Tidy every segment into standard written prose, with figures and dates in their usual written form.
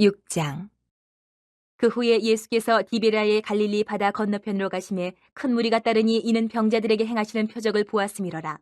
6장. 그 후에 예수께서 디베라의 갈릴리 바다 건너편으로 가심에 큰 무리가 따르니 이는 병자들에게 행하시는 표적을 보았음이로라.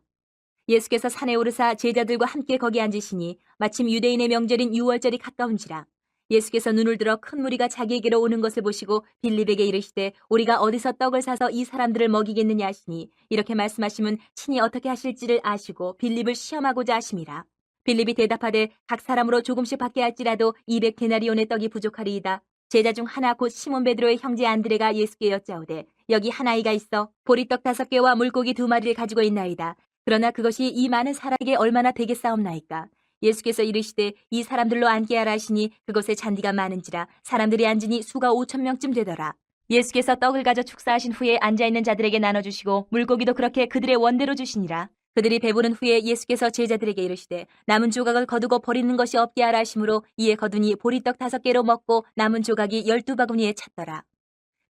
예수께서 산에 오르사 제자들과 함께 거기 앉으시니 마침 유대인의 명절인 유월절이 가까운지라. 예수께서 눈을 들어 큰 무리가 자기에게로 오는 것을 보시고 빌립에게 이르시되 우리가 어디서 떡을 사서 이 사람들을 먹이겠느냐 하시니 이렇게 말씀하시면 친히 어떻게 하실지를 아시고 빌립을 시험하고자 하심이라. 빌립이 대답하되 각 사람으로 조금씩 받게 할지라도 200데나리온의 떡이 부족하리이다. 제자 중 하나 곧 시몬 베드로의 형제 안드레가 예수께 여짜오되 여기 한 아이가 있어 보리떡 5개와 물고기 2마리를 가지고 있나이다. 그러나 그것이 이 많은 사람에게 얼마나 되겠사옵나이까. 예수께서 이르시되 이 사람들로 앉게 하라 하시니 그곳에 잔디가 많은지라 사람들이 앉으니 수가 5,000명쯤 되더라. 예수께서 떡을 가져 축사하신 후에 앉아있는 자들에게 나눠주시고 물고기도 그렇게 그들의 원대로 주시니라. 그들이 배부른 후에 예수께서 제자들에게 이르시되 남은 조각을 거두고 버리는 것이 없게 하라 하심으로 이에 거두니 보리떡 5개로 먹고 남은 조각이 12바구니에 찼더라.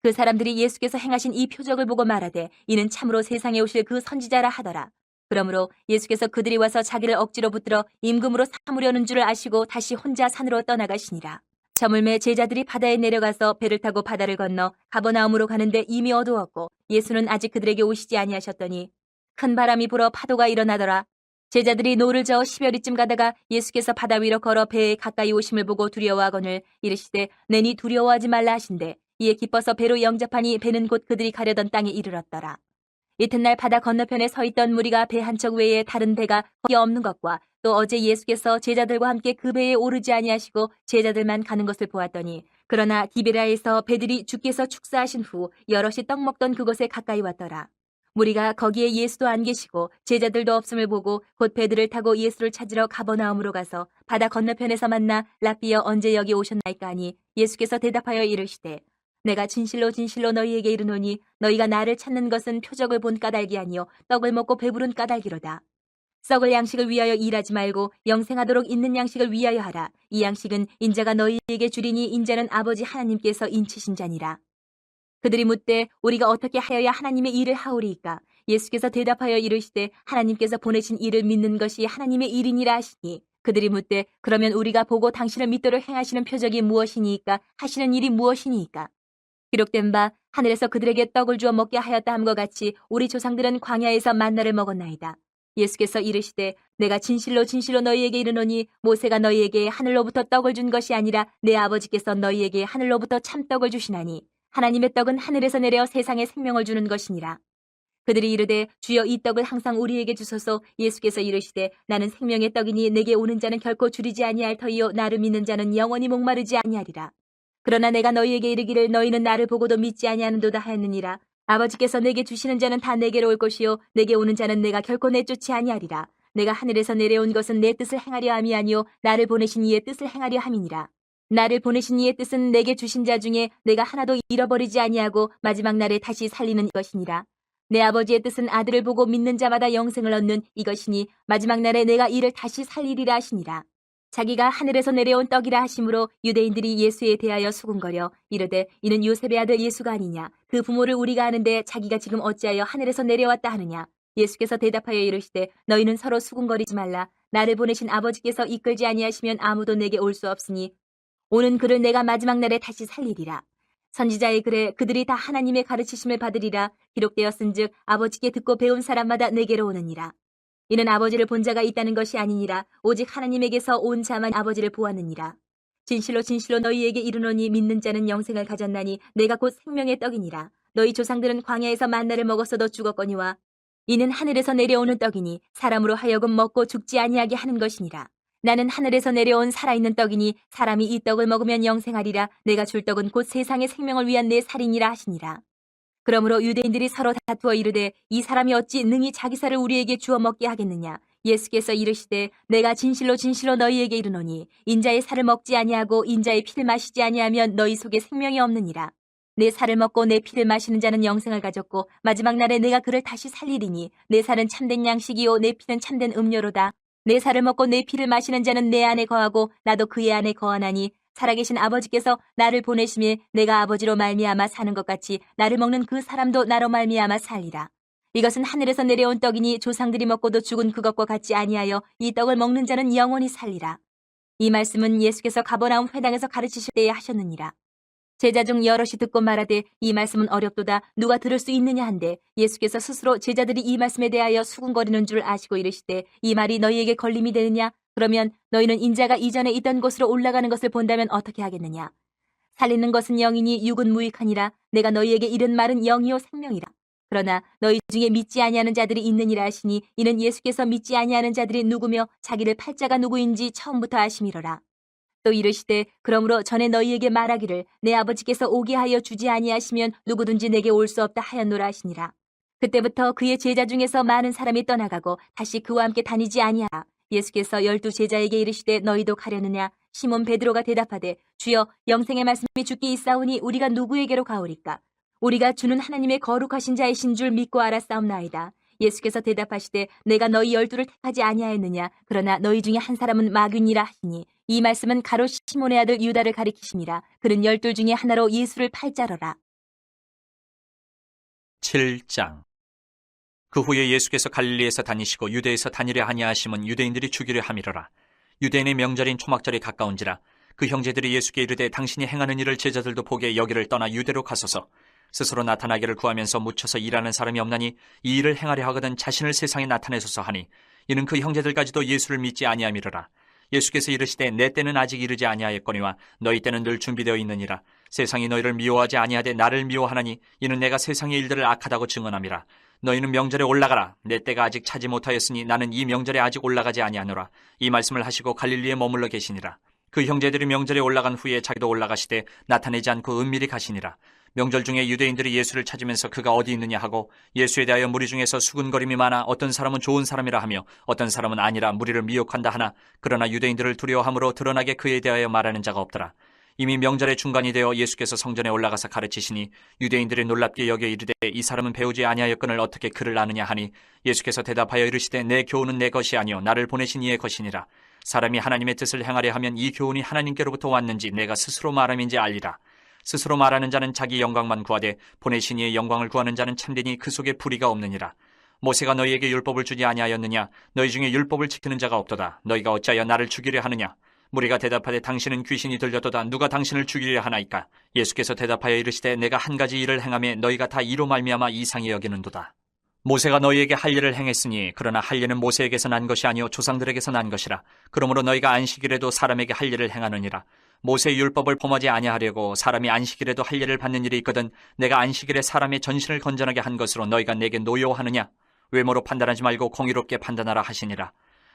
그 사람들이 예수께서 행하신 이 표적을 보고 말하되 이는 참으로 세상에 오실 그 선지자라 하더라. 그러므로 예수께서 그들이 와서 자기를 억지로 붙들어 임금으로 삼으려는 줄을 아시고 다시 혼자 산으로 떠나가시니라. 저물매 제자들이 바다에 내려가서 배를 타고 바다를 건너 가버나움으로 가는데 이미 어두웠고 예수는 아직 그들에게 오시지 아니하셨더니 큰 바람이 불어 파도가 일어나더라. 제자들이 노를 저어 10여리쯤 가다가 예수께서 바다 위로 걸어 배에 가까이 오심을 보고 두려워하거늘 이르시되 내니 두려워하지 말라 하신대 이에 기뻐서 배로 영접하니 배는 곧 그들이 가려던 땅에 이르렀더라. 이튿날 바다 건너편에 서 있던 무리가 배 한 척 외에 다른 배가 거기 없는 것과 또 어제 예수께서 제자들과 함께 그 배에 오르지 아니하시고 제자들만 가는 것을 보았더니 그러나 디베라에서 배들이 주께서 축사하신 후 여럿이 떡 먹던 그곳에 가까이 왔더라. 무리가 거기에 예수도 안 계시고 제자들도 없음을 보고 곧 배들을 타고 예수를 찾으러 가버나움으로 가서 바다 건너편에서 만나 랍비여 언제 여기 오셨나이까 하니 예수께서 대답하여 이르시되 내가 진실로 진실로 너희에게 이르노니 너희가 나를 찾는 것은 표적을 본 까닭이 아니요 떡을 먹고 배부른 까닭이로다. 썩을 양식을 위하여 일하지 말고 영생하도록 있는 양식을 위하여 하라. 이 양식은 인자가 너희에게 주리니 인자는 아버지 하나님께서 인치신 자니라. 그들이 묻되 우리가 어떻게 하여야 하나님의 일을 하오리이까. 예수께서 대답하여 이르시되 하나님께서 보내신 일을 믿는 것이 하나님의 일이니라 하시니 그들이 묻되 그러면 우리가 보고 당신을 믿도록 행하시는 표적이 무엇이니이까 하시는 일이 무엇이니이까. 기록된 바 하늘에서 그들에게 떡을 주어 먹게 하였다 함과 같이 우리 조상들은 광야에서 만나를 먹었나이다. 예수께서 이르시되 내가 진실로 진실로 너희에게 이르노니 모세가 너희에게 하늘로부터 떡을 준 것이 아니라 내 아버지께서 너희에게 하늘로부터 참떡을 주시나니 하나님의 떡은 하늘에서 내려 세상에 생명을 주는 것이니라. 그들이 이르되 주여 이 떡을 항상 우리에게 주소서. 예수께서 이르시되 나는 생명의 떡이니 내게 오는 자는 결코 줄이지 아니할 터이요 나를 믿는 자는 영원히 목마르지 아니하리라. 그러나 내가 너희에게 이르기를 너희는 나를 보고도 믿지 아니하는도다 하였느니라. 아버지께서 내게 주시는 자는 다 내게로 올 것이요 내게 오는 자는 내가 결코 내쫓지 아니하리라. 내가 하늘에서 내려온 것은 내 뜻을 행하려 함이 아니요 나를 보내신 이의 뜻을 행하려 함이니라. 나를 보내신 이의 뜻은 내게 주신 자 중에 내가 하나도 잃어버리지 아니하고 마지막 날에 다시 살리는 것이니라. 내 아버지의 뜻은 아들을 보고 믿는 자마다 영생을 얻는 이것이니 마지막 날에 내가 이를 다시 살리리라 하시니라. 자기가 하늘에서 내려온 떡이라 하심으로 유대인들이 예수에 대하여 수군거려 이르되 이는 요셉의 아들 예수가 아니냐. 그 부모를 우리가 아는데 자기가 지금 어찌하여 하늘에서 내려왔다 하느냐. 예수께서 대답하여 이르시되 너희는 서로 수군거리지 말라. 나를 보내신 아버지께서 이끌지 아니하시면 아무도 내게 올 수 없으니 오는 그를 내가 마지막 날에 다시 살리리라. 선지자의 글에 그들이 다 하나님의 가르치심을 받으리라. 기록되었은즉 아버지께 듣고 배운 사람마다 내게로 오느니라. 이는 아버지를 본 자가 있다는 것이 아니니라. 오직 하나님에게서 온 자만 아버지를 보았느니라. 진실로 진실로 너희에게 이르노니 믿는 자는 영생을 가졌나니 내가 곧 생명의 떡이니라. 너희 조상들은 광야에서 만나를 먹었어도 죽었거니와 이는 하늘에서 내려오는 떡이니 사람으로 하여금 먹고 죽지 아니하게 하는 것이니라. 나는 하늘에서 내려온 살아있는 떡이니 사람이 이 떡을 먹으면 영생하리라. 내가 줄 떡은 곧 세상의 생명을 위한 내 살이니라 하시니라. 그러므로 유대인들이 서로 다투어 이르되 이 사람이 어찌 능히 자기 살을 우리에게 주어 먹게 하겠느냐. 예수께서 이르시되 내가 진실로 진실로 너희에게 이르노니 인자의 살을 먹지 아니하고 인자의 피를 마시지 아니하면 너희 속에 생명이 없느니라. 내 살을 먹고 내 피를 마시는 자는 영생을 가졌고 마지막 날에 내가 그를 다시 살리리니 내 살은 참된 양식이요 내 피는 참된 음료로다. 내 살을 먹고 내 피를 마시는 자는 내 안에 거하고 나도 그의 안에 거하나니 살아계신 아버지께서 나를 보내심에 내가 아버지로 말미암아 사는 것 같이 나를 먹는 그 사람도 나로 말미암아 살리라. 이것은 하늘에서 내려온 떡이니 조상들이 먹고도 죽은 그것과 같지 아니하여 이 떡을 먹는 자는 영원히 살리라. 이 말씀은 예수께서 가버나움 회당에서 가르치실 때에 하셨느니라. 제자 중 여럿이 듣고 말하되 이 말씀은 어렵도다 누가 들을 수 있느냐 한데 예수께서 스스로 제자들이 이 말씀에 대하여 수군거리는 줄 아시고 이르시되 이 말이 너희에게 걸림이 되느냐? 그러면 너희는 인자가 이전에 있던 곳으로 올라가는 것을 본다면 어떻게 하겠느냐? 살리는 것은 영이니 육은 무익하니라. 내가 너희에게 이른 말은 영이요 생명이라. 그러나 너희 중에 믿지 아니하는 자들이 있느니라 하시니 이는 예수께서 믿지 아니하는 자들이 누구며 자기를 팔자가 누구인지 처음부터 아심이로라. 또 이르시되 그러므로 전에 너희에게 말하기를 내 아버지께서 오게 하여 주지 아니하시면 누구든지 내게 올 수 없다 하였노라 하시니라. 그때부터 그의 제자 중에서 많은 사람이 떠나가고 다시 그와 함께 다니지 아니하라. 예수께서 12 제자에게 이르시되 너희도 가려느냐? 시몬 베드로가 대답하되 주여 영생의 말씀이 주께 있사오니 우리가 누구에게로 가오리까? 우리가 주는 하나님의 거룩하신 자이신 줄 믿고 알았사옵나이다. 예수께서 대답하시되 내가 너희 12를 택하지 아니하였느냐? 그러나 너희 중에 한 사람은 마귀니라 하시니 이 말씀은 가롯 시몬의 아들 유다를 가리키심이라. 그는 12 중에 하나로 예수를 팔자러라. 7장. 그 후에 예수께서 갈릴리에서 다니시고 유대에서 다니려 하냐하심은 유대인들이 죽이려 함이로라. 유대인의 명절인 초막절이 가까운지라. 그 형제들이 예수께 이르되 당신이 행하는 일을 제자들도 보게 여기를 떠나 유대로 가소서. 스스로 나타나기를 구하면서 묻혀서 일하는 사람이 없나니 이 일을 행하려 하거든 자신을 세상에 나타내소서 하니 이는 그 형제들까지도 예수를 믿지 아니함이로라. 예수께서 이르시되 내 때는 아직 이르지 아니하였거니와 너희 때는 늘 준비되어 있느니라. 세상이 너희를 미워하지 아니하되 나를 미워하나니 이는 내가 세상의 일들을 악하다고 증언함이라. 너희는 명절에 올라가라. 내 때가 아직 차지 못하였으니 나는 이 명절에 아직 올라가지 아니하노라. 이 말씀을 하시고 갈릴리에 머물러 계시니라. 그 형제들이 명절에 올라간 후에 자기도 올라가시되 나타내지 않고 은밀히 가시니라. 명절 중에 유대인들이 예수를 찾으면서 그가 어디 있느냐 하고 예수에 대하여 무리 중에서 수군거림이 많아 어떤 사람은 좋은 사람이라 하며 어떤 사람은 아니라 무리를 미혹한다 하나 그러나 유대인들을 두려워함으로 드러나게 그에 대하여 말하는 자가 없더라. 이미 명절의 중간이 되어 예수께서 성전에 올라가서 가르치시니 유대인들이 놀랍게 여겨 이르되 이 사람은 배우지 아니하였거늘 어떻게 그를 아느냐 하니 예수께서 대답하여 이르시되 내 교훈은 내 것이 아니요 나를 보내신 이의 것이니라. 사람이 하나님의 뜻을 행하려 하면 이 교훈이 하나님께로부터 왔는지 내가 스스로 말함인지 알리라. 스스로 말하는 자는 자기 영광만 구하되 보내신 이의 영광을 구하는 자는 참되니 그 속에 불의가 없느니라. 모세가 너희에게 율법을 주지 아니하였느냐? 너희 중에 율법을 지키는 자가 없도다. 너희가 어찌하여 나를 죽이려 하느냐? 무리가 대답하되 당신은 귀신이 들렸도다. 누가 당신을 죽이려 하나이까? 예수께서 대답하여 이르시되 내가 한 가지 일을 행하매 너희가 다 이로 말미암아 이상히 여기는도다. 모세가 너희에게 할 일을 행했으니 그러나 할 일은 모세에게서 난 것이 아니요 조상들에게서 난 것이라. 그러므로 너희가 안식일에도 사람에게 할 일을 행하느니라. 모세의 율법을 범하지 아니하려고 사람이 안식일에도 할 일을 받는 일이 있거든 내가 안식일에 사람의 전신을 건전하게 한 것으로 너희가 내게 노여워하느냐? 외모로 판단하지 말고 공의롭게 판단하라 하시니라.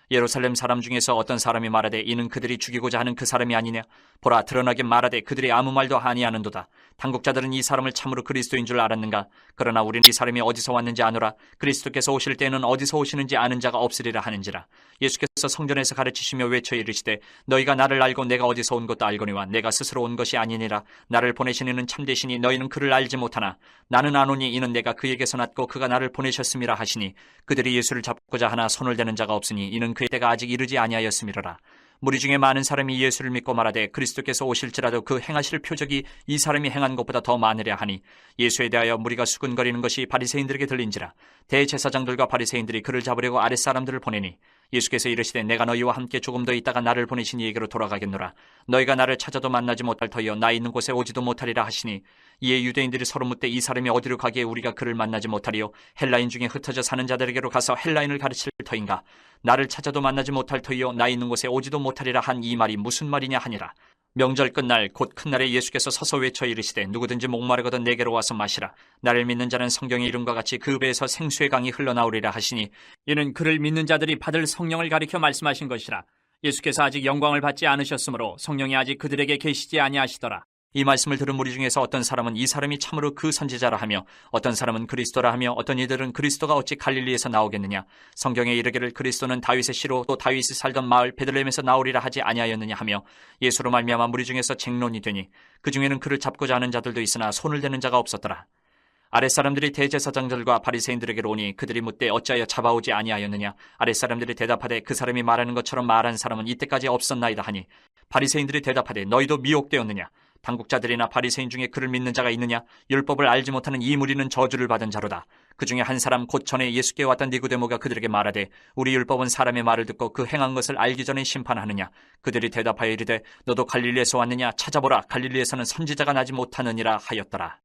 예루살렘 사람 중에서 어떤 사람이 말하되 이는 그들이 죽이고자 하는 그 사람이 아니냐? 보라 드러나게 말하되 그들이 아무 말도 아니하는도다. 당국자들은 이 사람을 참으로 그리스도인 줄 알았는가? 그러나 우리는 이 사람이 어디서 왔는지 아노라. 그리스도께서 오실 때에는 어디서 오시는지 아는 자가 없으리라 하는지라. 예수께서 성전에서 가르치시며 외쳐 이르시되 너희가 나를 알고 내가 어디서 온 것도 알거니와 내가 스스로 온 것이 아니니라. 나를 보내신 이는 참되시니 너희는 그를 알지 못하나 나는 아노니 이는 내가 그에게서 났고 그가 나를 보내셨음이라 하시니 그들이 예수를 잡고자 하나 손을 대는 자가 없으니 이는 그의 때가 아직 이르지 아니하였음이로라. 무리 중에 많은 사람이 예수를 믿고 말하되 그리스도께서 오실지라도 그 행하실 표적이 이 사람이 행한 것보다 더 많으랴 하니 예수에 대하여 무리가 수군거리는 것이 바리새인들에게 들린지라. 대제사장들과 바리새인들이 그를 잡으려고 아랫사람들을 보내니 예수께서 이르시되 내가 너희와 함께 조금 더 있다가 나를 보내신 이에게로 돌아가겠노라. 너희가 나를 찾아도 만나지 못할 터이요 나 있는 곳에 오지도 못하리라 하시니 이에 유대인들이 서로 묻되 이 사람이 어디로 가기에 우리가 그를 만나지 못하리요? 헬라인 중에 흩어져 사는 자들에게로 가서 헬라인을 가르칠 터인가? 나를 찾아도 만나지 못할 터이요 나 있는 곳에 오지도 못하리라 한 이 말이 무슨 말이냐 하니라. 명절 끝날 곧 큰 날에 예수께서 서서 외쳐 이르시되 누구든지 목마르거든 내게로 와서 마시라. 나를 믿는 자는 성경의 이름과 같이 그 배에서 생수의 강이 흘러나오리라 하시니 이는 그를 믿는 자들이 받을 성령을 가리켜 말씀하신 것이라. 예수께서 아직 영광을 받지 않으셨으므로 성령이 아직 그들에게 계시지 아니하시더라. 이 말씀을 들은 무리 중에서 어떤 사람은 이 사람이 참으로 그 선지자라 하며 어떤 사람은 그리스도라 하며 어떤 이들은 그리스도가 어찌 갈릴리에서 나오겠느냐? 성경에 이르기를 그리스도는 다윗의 씨로 또 다윗이 살던 마을 베들레헴에서 나오리라 하지 아니하였느냐 하며 예수로 말미암아 무리 중에서 쟁론이 되니 그 중에는 그를 잡고자 하는 자들도 있으나 손을 대는 자가 없었더라. 아랫사람들이 대제사장들과 바리새인들에게로 오니 그들이 묻되 어찌하여 잡아오지 아니하였느냐? 아랫사람들이 대답하되 그 사람이 말하는 것처럼 말한 사람은 이때까지 없었나이다 하니 바리새인들이 대답하되 너희도 미혹되었느냐? 당국자들이나 바리새인 중에 그를 믿는 자가 있느냐? 율법을 알지 못하는 이 무리는 저주를 받은 자로다. 그 중에 한 사람 곧 전에 예수께 왔던 니고데모가 그들에게 말하되 우리 율법은 사람의 말을 듣고 그 행한 것을 알기 전에 심판하느냐? 그들이 대답하여 이르되 너도 갈릴리에서 왔느냐? 찾아보라, 갈릴리에서는 선지자가 나지 못하느니라 하였더라.